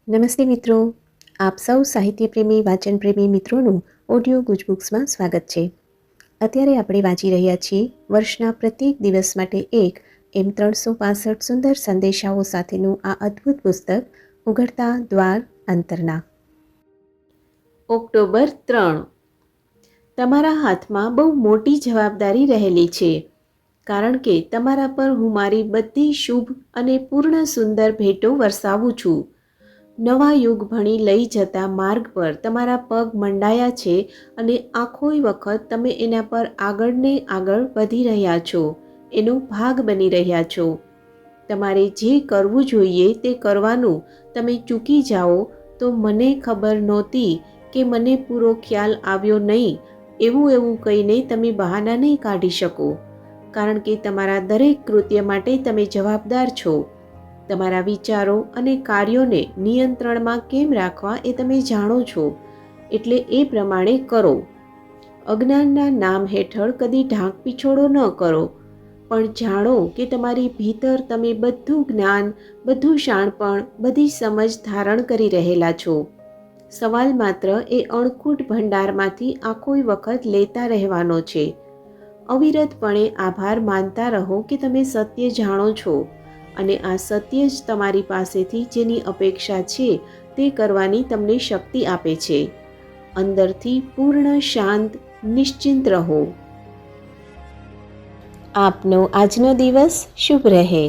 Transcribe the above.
નમસ્તે મિત્રો, આપ સૌ સાહિત્ય પ્રેમી વાચન પ્રેમી મિત્રોનું ઓડિયો ગુજબુક્સમાં સ્વાગત છે. અત્યારે આપણે વાંચી રહ્યા છીએ વર્ષના પ્રત્યેક દિવસ માટે એક એમ 365 સુંદર સંદેશાઓ સાથેનું આ અદ્ભુત પુસ્તક ઉઘડતા દ્વાર અંતરના. ઓક્ટોબર 3. તમારા હાથમાં બહુ મોટી જવાબદારી રહેલી છે, કારણ કે તમારા પર હું મારી બધી શુભ અને પૂર્ણ સુંદર ભેટો વરસાવું છું. નવા યુગ ભણી લઈ જતા માર્ગ પર તમારા પગ મંડાયા છે અને આખોય વખત તમે એના પર આગળ ને આગળ વધી રહ્યા છો, એનો ભાગ બની રહ્યા છો. તમારે જે કરવું જોઈએ તે કરવાનું તમે ચૂકી જાઓ તો મને ખબર નહોતી કે મને પૂરો ખ્યાલ આવ્યો નહીં, એવું કહીને તમે બહાના નહીં કાઢી શકો, કારણ કે તમારા દરેક કૃત્ય માટે તમે જવાબદાર છો. તમારા વિચારો અને કાર્યોને નિયંત્રણમાં કેમ રાખવા એ તમે જાણો છો, એટલે એ પ્રમાણે કરો. અજ્ઞાનના નામ હેઠળ કદી ઢાંક પીછોડો ન કરો, પણ જાણો કે તમારી ભીતર તમે બધું જ્ઞાન, બધું શાણપણ, બધી સમજ ધારણ કરી રહેલા છો. સવાલ માત્ર એ અણખૂટ ભંડારમાંથી આખોય વખત લેતા રહેવાનો છે. અવિરતપણે આભાર માનતા રહો કે તમે સત્ય જાણો છો, અને આ સત્ય જ તમારી પાસેથી જેની અપેક્ષા છે તે કરવાની તમને શક્તિ આપે છે. અંદરથી પૂર્ણ શાંત, નિશ્ચિંત રહો. આપનો આજનો દિવસ શુભ રહે.